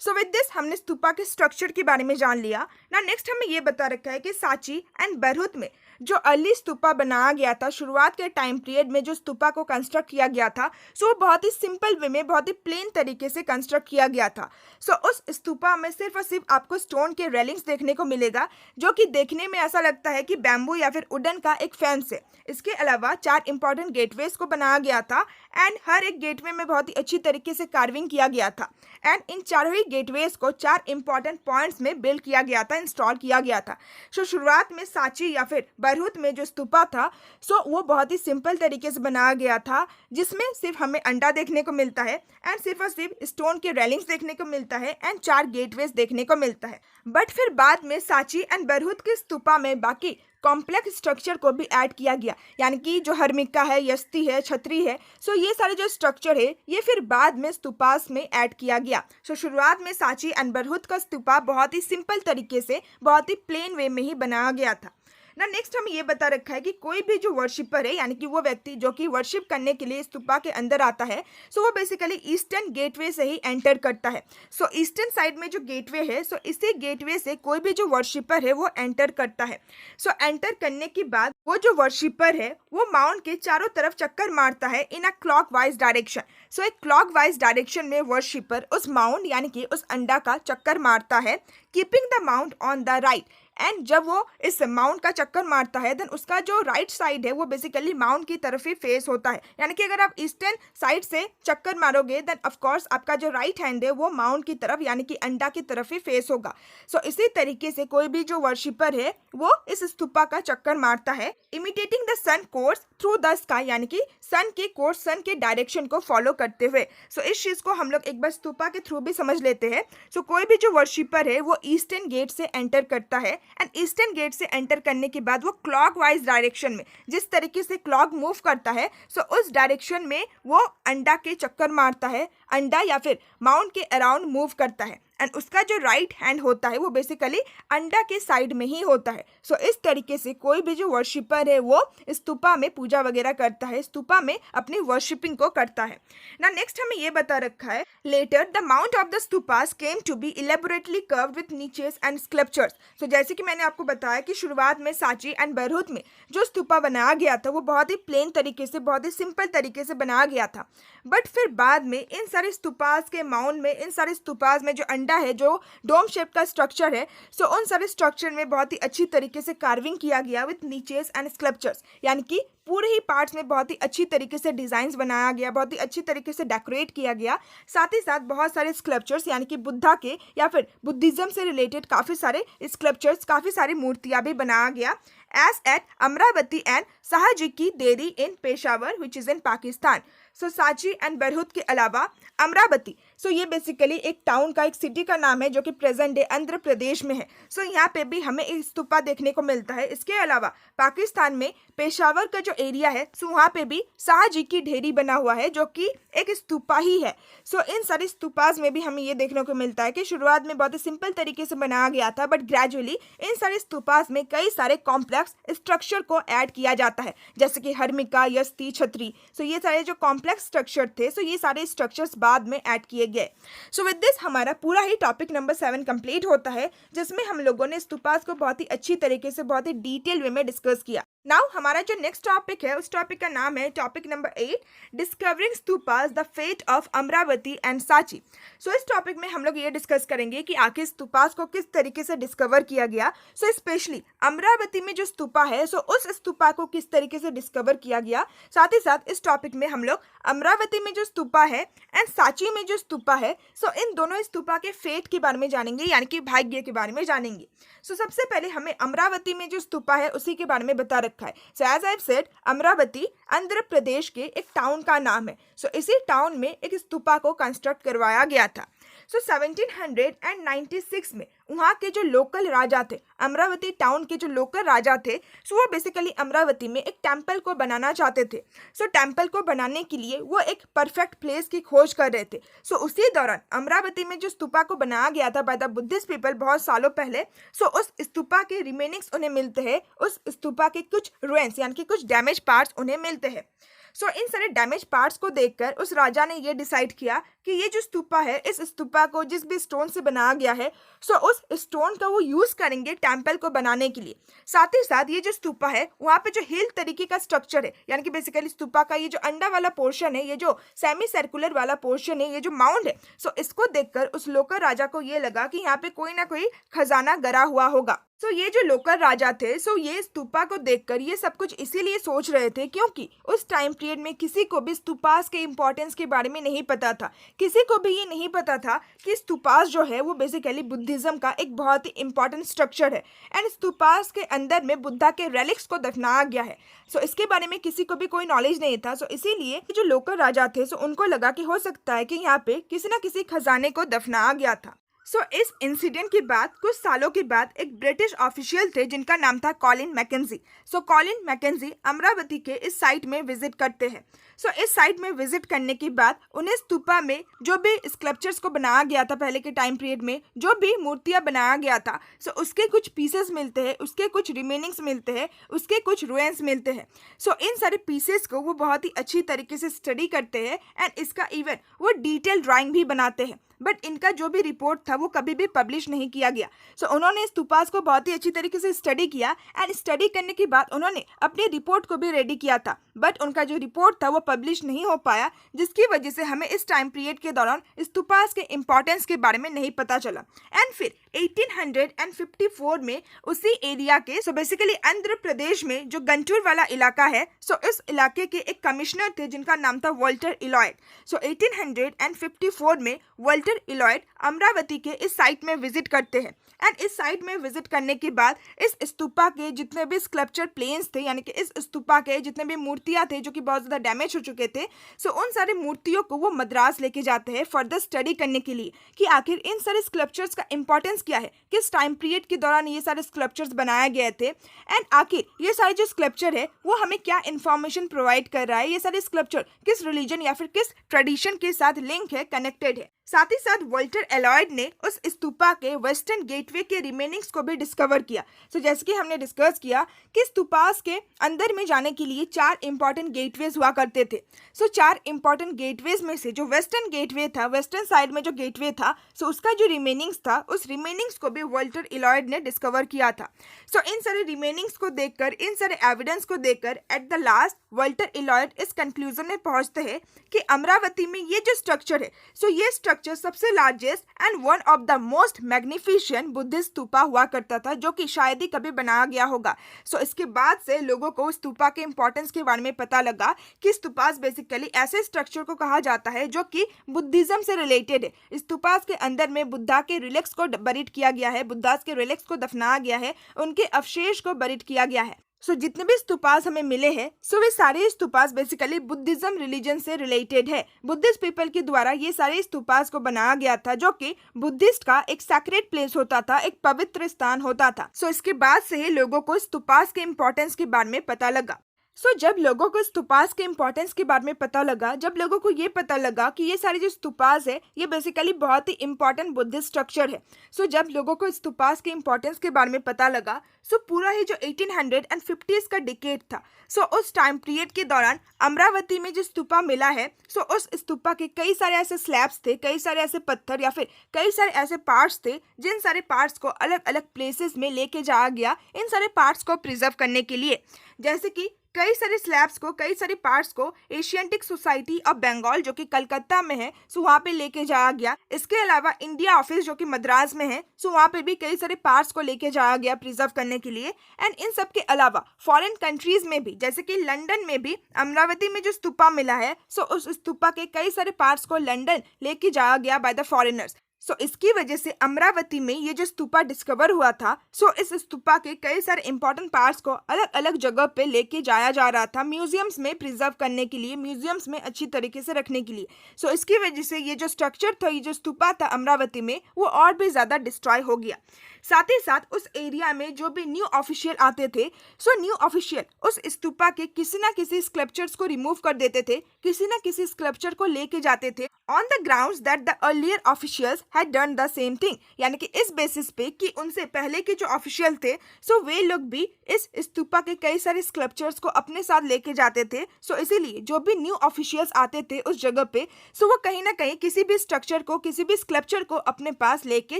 सो विद दिस हमने स्तूपा के स्ट्रक्चर के बारे में जान लिया ना। नेक्स्ट हमें ये बता रखा है कि सांची एंड बरहुत में जो अर्ली स्तूपा बनाया गया था, शुरुआत के टाइम पीरियड में जो स्तूपा को कंस्ट्रक्ट किया गया था, सो वो बहुत ही सिंपल वे में, बहुत ही प्लेन तरीके से कंस्ट्रक्ट किया गया था। सो उस स्तूपा में सिर्फ और सिर्फ आपको स्टोन के रेलिंग्स देखने को मिलेगा, जो कि देखने में ऐसा लगता है कि बैम्बू या फिर वुडन का एक फेंस है। इसके अलावा 4 इंपॉर्टेंट गेटवेज को बनाया गया था एंड हर एक गेटवे में बहुत ही अच्छी तरीके से कार्विंग किया गया था एंड इन चारों ही गेटवेज को 4 इंपॉर्टेंट पॉइंट्स में बिल्ड किया गया था, इंस्टॉल किया गया था। सो शुरुआत में सांची या फिर बरहुत में जो स्तूपा था सो वो बहुत ही सिंपल तरीके से बनाया गया था, जिसमें सिर्फ हमें अंडा देखने को मिलता है एंड सिर्फ और सिर्फ स्टोन के रेलिंग्स देखने को मिलता है एंड 4 गेटवेज देखने को मिलता है। बट फिर बाद में सांची एंड बरहुत के स्तूपा में बाकी कॉम्प्लेक्स स्ट्रक्चर को भी ऐड किया गया, यानी कि जो हर्मिका है, यस्ती है, छतरी है, सो ये सारे जो स्ट्रक्चर है ये फिर बाद में स्तूपास में ऐड किया गया। सो शुरुआत में सांची एंड बरहुत का स्तूपा बहुत ही सिंपल तरीके से, बहुत ही प्लेन वे में ही बनाया गया था ना। नेक्स्ट हमें ये बता रखा है कि कोई भी जो वर्शिपर है, यानी कि वो व्यक्ति जो कि वर्शिप करने के लिए स्तूपा के अंदर आता है, सो वो बेसिकली ईस्टर्न गेटवे से ही एंटर करता है। सो ईस्टर्न साइड में जो गेटवे है, सो इसी गेटवे से कोई भी जो वर्शिपर है वो एंटर करता है। सो एंटर करने के बाद वो जो वर्शिपर है वो माउंट के चारों तरफ चक्कर मारता है इन अ क्लॉकवाइज डायरेक्शन। सो एक क्लॉकवाइज डायरेक्शन में वर्शिपर उस माउंट यानी कि उस अंडा का चक्कर मारता है, keeping the mount on the right. And जब वो इस माउंट का चक्कर मारता है देन उसका जो राइट साइड है वो बेसिकली माउंट की तरफ ही फेस होता है, यानी कि अगर आप ईस्टर्न साइड से चक्कर मारोगे देन ऑफ कोर्स आपका जो राइट हैंड है वो माउंट की तरफ यानी कि अंडा की तरफ ही फेस होगा। सो इसी तरीके से कोई भी जो वर्शिपर है वो इस स्तूपा का चक्कर मारता है, imitating the sun course through the sky, यानी कि सन के कोर्स, सन के डायरेक्शन को फॉलो करते हुए। सो इस चीज को हम लोग एक बार स्तूपा के थ्रू भी समझ लेते हैं। सो कोई भी जो वर्शिपर है वो ईस्टर्न गेट से एंटर करता है एंड ईस्टर्न गेट से एंटर करने के बाद वो क्लॉकवाइज डायरेक्शन में, जिस तरीके से क्लॉक मूव करता है सो उस डायरेक्शन में वो अंडा के चक्कर मारता है, अंडा या फिर माउंट के अराउंड मूव करता है एंड उसका जो राइट हैंड होता है वो बेसिकली अंडा के साइड में ही होता है। सो इस तरीके से कोई भी जो वर्शिपर है वो स्तूपा में पूजा वगैरह करता है, स्तूपा में अपनी वर्शिपिंग को करता है ना। नेक्स्ट हमें ये बता रखा है, later the mount of the stupas came to be elaborately carved with niches and sculptures. So जैसे कि मैंने आपको बताया कि शुरुआत में सांची एंड बरहुत में जो स्तूपा बनाया गया था वो बहुत ही प्लेन तरीके से, बहुत ही सिंपल तरीके से बनाया गया था। बट फिर बाद में इन सारे स्तूपास के माउंट में, इन सारे स्तूपास में जो अंडा है, जो डोम शेप का स्ट्रक्चर है, सो उन सारे स्ट्रक्चर में बहुत ही अच्छी तरीके से कार्विंग किया गया विथ नीचेस एंड स्कल्पचर्स, यानी कि पूरे ही पार्ट्स में बहुत ही अच्छी तरीके से डिजाइन्स बनाया गया, बहुत ही अच्छी तरीके से डेकोरेट किया गया। साथ ही साथ बहुत सारे स्कल्पचर्स यानी कि बुद्धा के या फिर बुद्धिज्म से रिलेटेड काफ़ी सारे स्कल्पचर्स, काफ़ी सारी मूर्तियाँ भी बनाया गया as at Amaravati and Shahji ki Dheri in Peshawar which is in Pakistan. So Sanchi and Bharhut के अलावा अमरावती, सो ये बेसिकली एक टाउन का, एक सिटी का नाम है जो कि प्रेजेंट डे आंध्र प्रदेश में है। सो यहाँ पे भी हमें एक स्तूपा देखने को मिलता है। इसके अलावा पाकिस्तान में पेशावर का जो एरिया है सो वहाँ पे भी शाहजी की ढेरी बना हुआ है जो कि एक स्तूपा ही है। सो इन सारे स्तूपास में भी हमें ये देखने को मिलता है कि शुरुआत में बहुत ही सिंपल तरीके से बनाया गया था, बट ग्रेजुअली इन सारे स्तूपास में कई सारे कॉम्प्लेक्स स्ट्रक्चर को ऐड किया जाता है, जैसे कि हर्मिका, यस्ती, छतरी। सो ये सारे जो कॉम्प्लेक्स स्ट्रक्चर थे सो ये सारे स्ट्रक्चर्स बाद में ऐड किए गए। सो विद दिस हमारा पूरा ही टॉपिक नंबर 7 कंप्लीट होता है, जिसमें हम लोगों ने स्तूपास को बहुत ही अच्छी तरीके से, बहुत ही डिटेल वे में डिस्कस किया। नाउ हमारा जो नेक्स्ट टॉपिक है उस टॉपिक का नाम है topic number 8, discovering stupas the fate of Amaravati and Sanchi. So इस टॉपिक में हम लोग ये डिस्कस करेंगे कि आखिर स्तूपास को किस तरीके से डिस्कवर किया गया। सो स्पेशली अमरावती में जो स्तूपा है सो उस स्तूपा को किस तरीके से डिस्कवर किया गया। साथ ही साथ इस टॉपिक में हम लोग अमरावती में जो स्तूपा है एंड सांची में जो स्तूपा है सो इन दोनों स्तूपा के फेट के बारे में जानेंगे, यानी कि भाग्य के बारे में जानेंगे। सो सबसे पहले हमें अमरावती में जो स्तूपा है उसी के बारे में बता रखा है। So as I said, Amaravati Andhra Pradesh के एक टाउन का नाम है। सो इसी टाउन में एक स्तूपा को कंस्ट्रक्ट करवाया गया था। सो 1796 में वहाँ के जो लोकल राजा थे, अमरावती टाउन के जो लोकल राजा थे, सो वो बेसिकली अमरावती में एक टेम्पल को बनाना चाहते थे। सो टेम्पल को बनाने के लिए वो एक परफेक्ट प्लेस की खोज कर रहे थे। सो उसी दौरान अमरावती में जो स्तूपा को बनाया गया था बाय द बुद्धिस्ट पीपल बहुत सालों पहले, सो उस स्तूपा के रिमेनिंग्स उन्हें मिलते हैं, उस स्तूपा के कुछ रुइंस यानी कि कुछ डैमेज पार्ट्स उन्हें मिलते हैं। सो इन सारे डैमेज पार्ट्स को देखकर उस राजा ने ये डिसाइड किया कि ये जो स्तूपा है, इस स्तूपा को जिस भी स्टोन से बनाया गया है सो उस स्टोन का वो यूज़ करेंगे टेम्पल को बनाने के लिए। साथ ही साथ ये जो स्तूपा है वहाँ पे जो हिल तरीके का स्ट्रक्चर है, यानी कि बेसिकली स्तूपा का ये जो अंडा वाला पोर्शन है, ये जो सेमी सर्कुलर वाला पोर्शन है, ये जो माउंट है, सो इसको देखकर उस लोकल राजा को ये लगा कि यहाँ पे कोई ना कोई खजाना गड़ा हुआ होगा। सो ये जो लोकल राजा थे, सो ये स्तूपा को देखकर ये सब कुछ इसीलिए सोच रहे थे क्योंकि उस टाइम पीरियड में किसी को भी स्तूपास के इम्पोर्टेंस के बारे में नहीं पता था। किसी को भी ये नहीं पता था कि स्तूपास जो है वो बेसिकली बुद्धिज्म का एक बहुत ही इंपॉर्टेंट स्ट्रक्चर है एंड स्तूपास के अंदर में बुद्धा के रेलिक्स को दफनाया गया है। सो इसके बारे में किसी को भी कोई नॉलेज नहीं था। सो इसीलिए जो लोकल राजा थे, सो उनको लगा कि हो सकता है कि यहाँ पे किसी न किसी खजाने को दफनाया गया था। सो इस इंसिडेंट के बाद कुछ सालों के बाद एक ब्रिटिश ऑफिशियल थे जिनका नाम था कॉलिन मैकेंजी। सो कॉलिन मैकेंजी अमरावती के इस साइट में विजिट करते हैं। सो इस साइट में विजिट करने के बाद उन्हें स्तूपा में जो भी स्कल्पचर्स को बनाया गया था, पहले के टाइम पीरियड में जो भी मूर्तियां बनाया गया था, सो उसके कुछ पीसेस मिलते हैं, उसके कुछ रिमेनिंग्स मिलते हैं, उसके कुछ रुइंस मिलते हैं। सो इन सारे पीसेस को वो बहुत ही अच्छी तरीके से स्टडी करते हैं एंड इसका इवन वो डिटेल ड्राइंग भी बनाते हैं। बट इनका जो भी रिपोर्ट था वो कभी भी पब्लिश नहीं किया गया। सो उन्होंने स्तूपास को बहुत ही अच्छी तरीके से स्टडी किया एंड स्टडी करने के बाद उन्होंने अपनी रिपोर्ट को भी रेडी किया था, बट उनका जो रिपोर्ट था वो पब्लिश नहीं हो पाया, जिसकी वजह से हमें इस टाइम पीरियड के दौरान स्तूपास के इम्पोर्टेंस के बारे में नहीं पता चला। एंड फिर 1854 में उसी एरिया के, सो बेसिकली आंध्र प्रदेश में जो गंटूर वाला इलाका है, सो इस इलाके के एक कमिश्नर थे जिनका नाम था वॉल्टर इलॉयड। सो 1854 में वॉल्टर इलॉयड अमरावती के इस साइट में विजिट करते हैं एंड इस साइट में विजिट करने के बाद इस स्तूपा के जितने भी स्कल्पचर प्लेन्स थे, यानी कि इस स्तूपा के जितने भी मूर्तियां थे जो कि बहुत ज़्यादा डैमेज हो चुके थे, सो उन सारे मूर्तियों को वो मद्रास लेके जाते हैं फर्दर स्टडी करने के लिए कि आखिर इन सारे स्कल्पचर्स का इंपॉर्टेंस क्या है, किस टाइम पीरियड के दौरान ये सारे स्कल्पचर्स बनाए गए थे एंड आखिर ये सारे जो स्कल्पचर है वो हमें क्या इन्फॉर्मेशन प्रोवाइड कर रहा है, ये सारे स्कल्पचर किस रिलीजन या फिर किस ट्रेडिशन के साथ लिंक है, कनेक्टेड है। साथ ही साथ वॉल्टर एलॉयड ने उस स्तूपा के वेस्टर्न गेटवे के रिमेनिंग्स को भी डिस्कवर किया। सो जैसे कि हमने डिस्कस किया कि स्तूपास के अंदर में जाने के लिए 4 इंपॉर्टेंट गेटवेज हुआ करते थे। सो 4 इंपॉर्टेंट गेटवेज में से जो वेस्टर्न गेटवे था, वेस्टर्न साइड में जो गेटवे था, सो उसका जो रिमेनिंग्स था, उस रिमेनिंग्स को भी वॉल्टर एलॉयड ने डिस्कवर किया था। सो इन सारे रिमेनिंग्स को देखकर, इन सारे एविडेंस को देखकर at the last Walter alloyed इस कंक्लूजन में पहुंचते हैं कि अमरावती में ये जो स्ट्रक्चर है, सो ये स्ट्रक्चर सबसे largest and one of the most magnificent Buddhist stupa हुआ करता था, जो कि शायद ही कभी बनाया गया होगा। सो इसके बाद से लोगों को स्तूपा के इंपॉर्टेंस के बारे में पता लगा कि स्तूपास बेसिकली ऐसे स्ट्रक्चर को कहा जाता है जो कि बुद्धिज्म से रिलेटेड है। स्तूपास के अंदर में बुद्धा के रिलिक्स को बरीड किया गया है, बुद्धा के रिलिक्स को दफनाया गया है, उनके अवशेष को बरीड किया गया है। सो जितने भी स्तूपास हमें मिले हैं, सो वे सारे स्तूपास बेसिकली बुद्धिज्म रिलीजन से रिलेटेड है। बुद्धिस्ट पीपल के द्वारा ये सारे स्तूपास को बनाया गया था, जो कि बुद्धिस्ट का एक सैक्रेड प्लेस होता था, एक पवित्र स्थान होता था। सो इसके बाद से ही लोगों को स्तूपास के इम्पोर्टेंस के बारे में पता लगा। सो जब लोगों को स्तूपास के इम्पोर्टेंस के बारे में पता लगा, जब लोगों को ये पता लगा कि ये सारे जो स्तूपास है ये बेसिकली बहुत ही इंपॉर्टेंट बुद्धिस्ट स्ट्रक्चर है, सो जब लोगों को स्तूपास के इम्पोर्टेंस के बारे में पता लगा, सो पूरा ही जो 1850s का डिकेड था, सो उस टाइम पीरियड के दौरान अमरावती में जो स्तूपा मिला है, सो उस स्तूपा के कई सारे ऐसे स्लैब्स थे, कई सारे ऐसे पत्थर या फिर कई सारे ऐसे पार्ट्स थे, जिन सारे पार्ट्स को अलग अलग प्लेसेस में लेके जाया गया इन सारे पार्ट्स को प्रिजर्व करने के लिए। जैसे कि कई सारे स्लैब्स को, कई सारे पार्ट्स को एशियंटिक सोसाइटी ऑफ बंगाल जो कि कलकत्ता में है, सो वहाँ पे लेके जाया गया। इसके अलावा इंडिया ऑफिस जो कि मद्रास में है, सो वहाँ पे भी कई सारे पार्ट्स को लेके जाया गया प्रिजर्व करने के लिए। एंड इन सब के अलावा फॉरेन कंट्रीज में भी, जैसे कि लंदन में भी अमरावती में जो स्तूपा मिला है, सो उस स्तूपा के कई सारे पार्ट्स को लंदन लेके जाया गया बाय द फॉरेनर्स। सो इसकी वजह से अमरावती में ये जो स्तूपा डिस्कवर हुआ था, सो इस स्तूपा के कई सारे इंपॉर्टेंट पार्ट्स को अलग अलग जगह पे लेके जाया जा रहा था, म्यूजियम्स में प्रिजर्व करने के लिए, म्यूजियम्स में अच्छी तरीके से रखने के लिए। सो इसकी वजह से ये जो स्ट्रक्चर था, ये जो स्तूपा था अमरावती में, वो और भी ज़्यादा डिस्ट्रॉय हो गया। साथ ही साथ उस एरिया में जो भी न्यू ऑफिशियल आते थे, सो न्यू ऑफिशियल उस स्तूपा के किसी ना किसी स्कल्पचर्स को रिमूव कर देते थे, किसी ना किसी स्कल्पचर को लेके जाते थे on the grounds that the earlier officials had done the same thing, यानी कि इस बेसिस पे कि उनसे पहले के जो ऑफिशियल थे, सो वे लोग भी इस स्तूपा के कई सारे स्कल्पचर्स को अपने साथ लेके जाते थे। सो इसीलिए जो भी न्यू ऑफिशियल्स आते थे उस जगह पे, सो वो कहीं ना कहीं किसी भी स्ट्रक्चर को, किसी भी स्कल्पचर को अपने पास लेके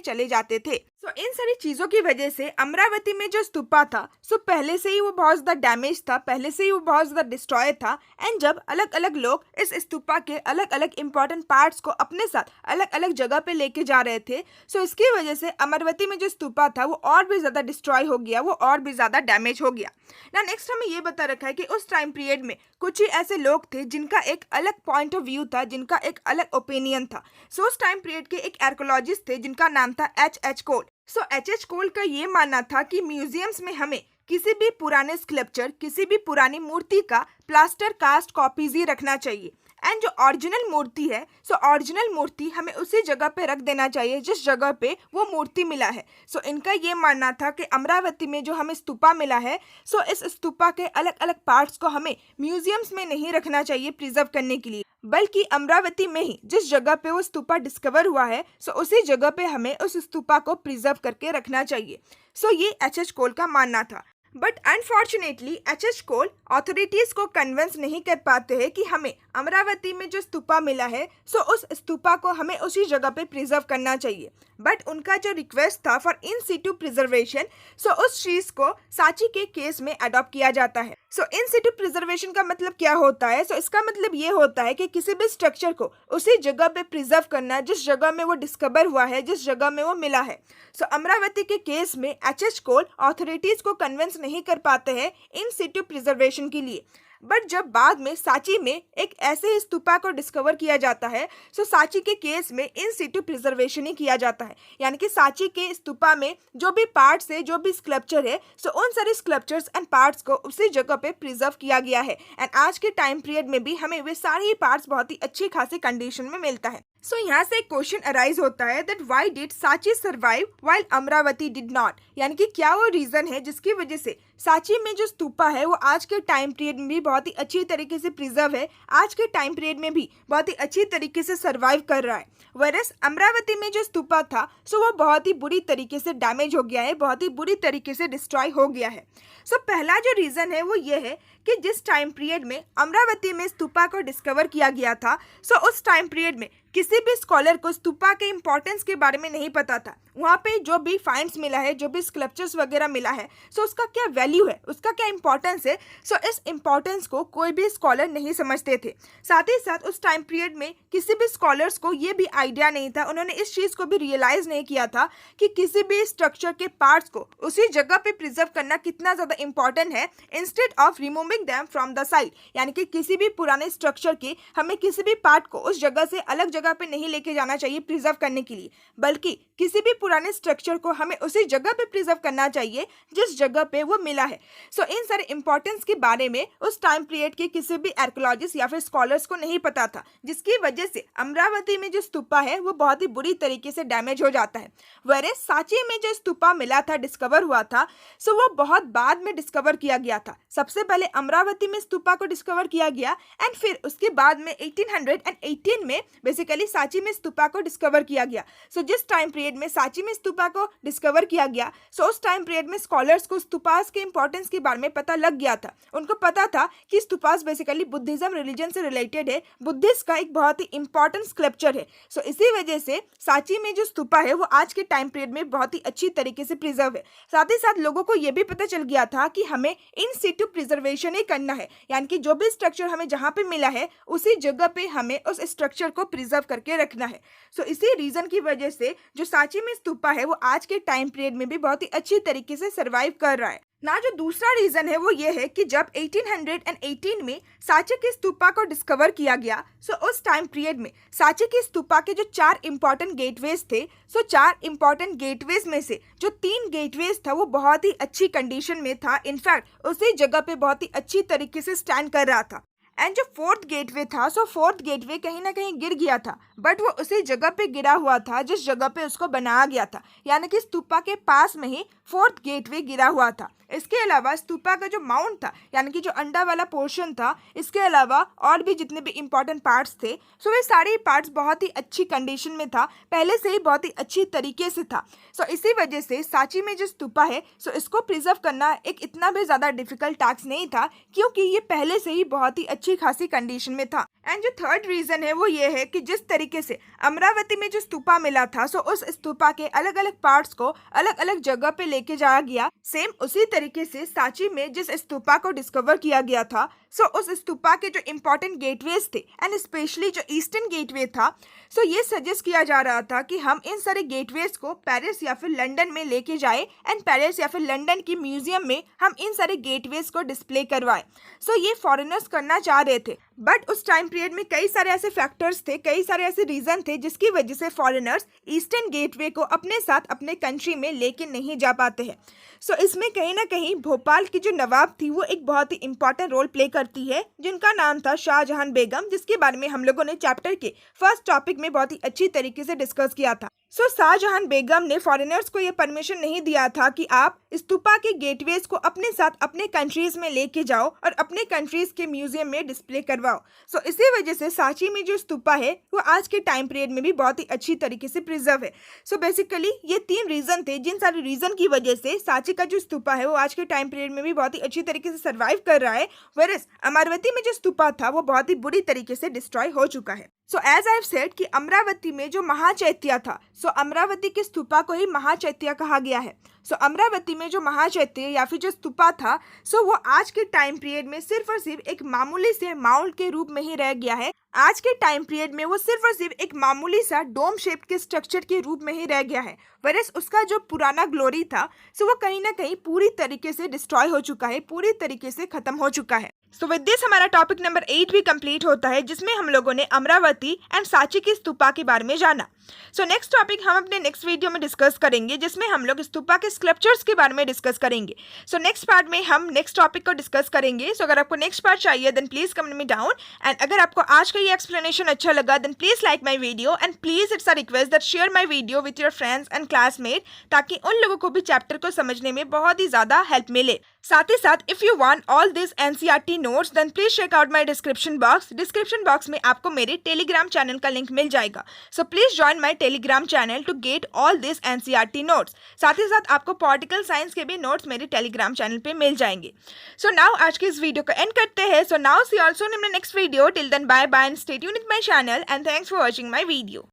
चले जाते थे। सो इन सारे सारी चीजों की वजह से अमरावती में जो स्तूपा था सो पहले से ही वो बहुत ज्यादा डैमेज था, पहले से ही वो बहुत ज्यादा डिस्ट्रॉय था। एंड जब अलग अलग लोग इस स्तूपा के अलग अलग इंपॉर्टेंट पार्ट्स को अपने साथ अलग अलग जगह पे लेके जा रहे थे, सो इसकी वजह से अमरावती में जो स्तूपा था वो और भी ज्यादा डिस्ट्रॉय हो गया, वो और भी ज्यादा डैमेज हो गया ना। नेक्स्ट हमें ये बता रखा है कि उस टाइम पीरियड में कुछ ही ऐसे लोग थे जिनका एक अलग पॉइंट ऑफ व्यू था, जिनका एक अलग ओपिनियन था। सो उस टाइम पीरियड के एक आर्कोलॉजिस्ट थे जिनका नाम था H.H. कोल। सो H.H. कोल का ये मानना था कि म्यूजियम्स में हमें किसी भी पुराने स्कल्पचर, किसी भी पुरानी मूर्ति का प्लास्टर कास्ट कॉपीज ही रखना चाहिए। एंड जो ओरिजिनल मूर्ति है, सो ओरिजिनल मूर्ति हमें उसी जगह पे रख देना चाहिए जिस जगह पे वो मूर्ति मिला है। सो इनका ये मानना था कि अमरावती में जो हमें स्तूपा मिला है, सो इस स्तूपा के अलग अलग पार्ट्स को हमें म्यूजियम्स में नहीं रखना चाहिए प्रिजर्व करने के लिए, बल्कि अमरावती में ही जिस जगह पे वो स्तूपा डिस्कवर हुआ है, सो उसी जगह पे हमें उस स्तूपा को प्रिजर्व करके रखना चाहिए। सो ये H.H. कोल का मानना था। But unfortunately H.H. Cole authorities को कन्विंस नहीं कर पाते हैं कि हमें अमरावती में जो स्तूपा मिला है, सो उस स्तूपा को हमें उसी जगह पे प्रिजर्व करना चाहिए। बट उनका जो रिक्वेस्ट था फॉर इन सिटू प्रिजर्वेशन, सो उस चीज को सांची के केस में अडॉप्ट किया जाता है। सो इन सिटू प्रिजर्वेशन का मतलब क्या होता है? सो इसका मतलब ये होता है कि किसी भी स्ट्रक्चर को उसी जगह पे प्रिजर्व करना जिस जगह में वो डिस्कवर हुआ है, जिस जगह में वो मिला है। सो अमरावती के केस में H.H. कोल अथॉरिटीज को कन्विंस नहीं कर पाते हैं इन सिटू प्रिजर्वेशन के लिए। बट जब बाद में सांची में एक ऐसे ही स्तूपा को डिस्कवर किया जाता है, सो सांची के केस में इन सिटू प्रिजर्वेशन ही किया जाता है। यानी कि सांची के स्तूपा में जो भी पार्ट्स है, जो भी स्कल्पचर है, सो उन सारे स्कल्पचर्स एंड पार्ट्स को उसी जगह पे प्रिजर्व किया गया है। एंड आज के टाइम पीरियड में भी हमें वे सारे ही पार्ट्स बहुत ही अच्छी खासी कंडीशन में मिलता है। सो यहाँ से एक क्वेश्चन अराइज होता है that why did Sanchi survive while Amravati did not. यानी कि क्या वो रीजन है जिसकी वजह से सांची में जो स्तूपा है वो आज के टाइम पीरियड में भी बहुत ही अच्छी तरीके से प्रिजर्व है, आज के टाइम पीरियड में भी बहुत ही अच्छी तरीके से सर्वाइव कर रहा है। वरस अमरावती में जो स्तूपा था, सो वो बहुत ही बुरी तरीके से डैमेज हो गया है, बहुत ही बुरी तरीके से डिस्ट्रॉय हो गया है। सो पहला जो रीजन है वो ये है कि जिस टाइम पीरियड में अमरावती में स्तूपा को डिस्कवर किया गया था, सो उस टाइम पीरियड में किसी भी स्कॉलर को स्तूपा के इंपॉर्टेंस के बारे में नहीं पता था। वहाँ पे जो भी फाइंड्स मिला है, जो भी स्कल्पचर्स वगैरह मिला है, सो उसका क्या वैल्यू है, उसका क्या इंपॉर्टेंस है, सो इस इंपॉर्टेंस को कोई भी स्कॉलर नहीं समझते थे। साथ ही साथ उस टाइम पीरियड में किसी भी स्कॉलर्स को ये भी आइडिया नहीं था, उन्होंने इस चीज़ को भी रियलाइज नहीं किया था कि किसी भी स्ट्रक्चर के पार्ट्स को उसी जगह पे प्रिजर्व करना कितना ज़्यादा इंपॉर्टेंट है, instead of removing them from the site. यानी कि किसी भी पुराने स्ट्रक्चर के हमें किसी भी पार्ट को उस जगह से अलग जगह पे नहीं लेके जाना चाहिए प्रिजर्व करने के लिए, बल्कि किसी भी पुराने स्ट्रक्चर को हमें उसी जगह पे प्रिजर्व करना चाहिए जिस जगह पे वो मिला है। सो इन सारे इंपॉर्टेंस के बारे में उस टाइम पीरियड के किसी भी आर्कोलॉजिस्ट या फिर स्कॉलर्स को नहीं पता था, जिसकी वजह से अमरावती में जो स्तूपा है वो बहुत ही बुरी तरीके से डैमेज हो जाता है। वैसे सांची में जो स्तूपा मिला था, डिस्कवर हुआ था, सो वो बहुत बाद में डिस्कवर किया गया था। सबसे पहले अमरावती में स्तूपा को डिस्कवर किया गया एंड फिर उसके बाद में 1818 में बेसिकली सांची में स्तूपा को डिस्कवर किया गया। सो जिस टाइम पीरियड में सांची में स्तूपा को डिस्कवर किया गया, सो उस टाइम पीरियड में स्कॉलर्स को स्तूपास के इंपॉर्टेंस के बारे में पता लग गया था। उनको पता था कि स्तूपास बेसिकली बुद्धिज्म रिलीजन से रिलेटेड है, बुद्धिस्ट का एक बहुत ही इंपॉर्टेंट स्कल्पचर है। सो इसी वजह से सांची में जो स्तूपा है वो आज के टाइम पीरियड में बहुत ही अच्छी तरीके से प्रिजर्व है। साथ ही साथ लोगों को यह भी पता चल गया था कि हमें इन सिटू प्रिजर्वेशन ही करना है, यानी कि जो भी स्ट्रक्चर हमें जहाँ पे मिला है उसी जगह पे हमें उस स्ट्रक्चर को प्रिजर्व करके रखना है। सो इसी रीजन की वजह से जो सांची में स्तूपा है वो आज के टाइम पीरियड में भी बहुत ही अच्छी तरीके से सर्वाइव कर रहा है ना। जो दूसरा रीजन है वो ये है कि जब 1818 में सांची के स्तूपा को डिस्कवर किया गया, सो उस टाइम पीरियड में सांची के स्तूपा के जो 4 इंपॉर्टेंट गेटवेज थे, सो 4 इंपॉर्टेंट गेटवेज में से जो 3 गेटवेज था वो बहुत ही अच्छी कंडीशन में था। इनफैक्ट उसी जगह पे बहुत ही अच्छी तरीके से स्टैंड कर रहा था। एंड जो 4th गेटवे था, सो 4th गेटवे कहीं ना कहीं गिर गया था, बट वो उसी जगह पे गिरा हुआ था जिस जगह पे उसको बनाया गया था, यानी कि स्तूपा के पास में ही 4th गेटवे गिरा हुआ था। इसके अलावा स्तूपा का जो माउंट था, यानी कि जो अंडा वाला पोर्शन था, इसके अलावा और भी जितने भी इंपॉर्टेंट पार्ट्स थे, सो वे सारे पार्ट्स बहुत ही अच्छी कंडीशन में था, पहले से ही बहुत ही अच्छी तरीके से था। सो इसी वजह से सांची में जो स्तूपा है, सो इसको प्रिजर्व करना एक इतना भी ज़्यादा डिफिकल्ट टास्क नहीं था, क्योंकि ये पहले से ही बहुत ही अच्छी अच्छी खासी कंडीशन में था। एंड जो थर्ड रीजन है वो ये है कि जिस तरीके से अमरावती में जो स्तूपा मिला था, सो उस स्तूपा के अलग अलग पार्ट्स को अलग अलग जगह पे लेके जाया गया। सेम उसी तरीके से सांची में जिस स्तूपा को डिस्कवर किया गया था, सो उस स्तूपा के जो इम्पोर्टेंट गेटवेज थे एंड स्पेशली जो ईस्टर्न गेटवे था, सो ये सजेस्ट किया जा रहा था कि हम इन सारे गेटवेज को पेरिस या फिर लंदन में लेके जाए एंड पेरिस या फिर लंदन की म्यूजियम में हम इन सारे गेटवेज को डिस्प्ले करवाएं। सो ये फॉरेनर्स करना चाह रहे थे, बट उस टाइम पीरियड में कई सारे ऐसे फैक्टर्स थे, कई सारे ऐसे रीजन थे जिसकी वजह से फॉरेनर्स ईस्टर्न गेटवे को अपने साथ अपने कंट्री में लेके नहीं जा पाते हैं। सो इसमें कहीं ना कहीं भोपाल की जो नवाब थी वो एक बहुत ही इंपॉर्टेंट रोल प्ले करती है, जिनका नाम था शाहजहां बेगम, जिसके बारे में हम लोगों ने चैप्टर के फर्स्ट टॉपिक में बहुत ही अच्छी तरीके से डिस्कस किया था। सो शाहजहां बेगम ने फॉरेनर्स को ये परमिशन नहीं दिया था कि आप स्तूपा के गेटवेज को अपने साथ अपने कंट्रीज में लेके जाओ और अपने कंट्रीज के म्यूजियम में डिस्प्ले करवाओ। सो इसी वजह से सांची में जो स्तूपा है वो आज के टाइम पीरियड में भी बहुत ही अच्छी तरीके से प्रिजर्व है। सो बेसिकली ये 3 रीजन थे, जिन सारे रीजन की वजह से सांची का जो स्तूपा है वो आज के टाइम पीरियड में भी बहुत ही अच्छी तरीके से सर्वाइव कर रहा है, वेरएज अमरावती में जो स्तूपा था वो बहुत ही बुरी तरीके से डिस्ट्रॉय हो चुका है। So as I have said कि अमरावती में जो महाचैत्य था, सो अमरावती के स्तूपा को ही महाचैत्य कहा गया है। सो अमरावती में जो महाचैत्य या फिर जो स्तूपा था, सो वो आज के टाइम पीरियड में सिर्फ और सिर्फ एक मामूली से माउंट के रूप में ही रह गया है। आज के टाइम पीरियड में वो सिर्फ और सिर्फ एक मामूली सा डोम शेप के स्ट्रक्चर के रूप में ही रह गया है, वरस उसका जो पुराना ग्लोरी था, सो वो कहीं ना कहीं पूरी तरीके से डिस्ट्रॉय हो चुका है, पूरी तरीके से खत्म हो चुका है। सो विद दिस हमारा टॉपिक नंबर 8 भी कंप्लीट होता है, जिसमें हम लोगों ने अमरावती एंड सांची की स्तूपा के बारे में जाना। सो नेक्स्ट टॉपिक हम अपने नेक्स्ट वीडियो में डिस्कस करेंगे, जिसमें हम लोग स्तूपा के स्कल्पचर्स के बारे में डिस्कस करेंगे। सो नेक्स्ट पार्ट में हम नेक्स्ट टॉपिक को डिस्कस करेंगे। सो अगर आपको नेक्स्ट पार्ट चाहिए then please comment me down, and अगर आपको आज का ये एक्सप्लेनेशन अच्छा लगा then please like my video, and please it's a request that share my video with your friends and classmate, ताकि उन लोगों को भी चैप्टर को समझने में बहुत ही ज्यादा हेल्प मिले। साथ ही साथ if you want all this NCERT notes then please check out my description box. Description box में आपको मेरे टेलीग्राम चैनल का लिंक मिल जाएगा। So please join my Telegram channel to get all this NCERT notes. साथ ही साथ आपको पॉलिटिकल साइंस के भी नोट्स मेरे टेलीग्राम चैनल पे मिल जाएंगे। सो नाउ आज के इस वीडियो को एंड करते हैं। So now see also in my next video. Till then bye bye and stay tuned with my channel and thanks for watching my video.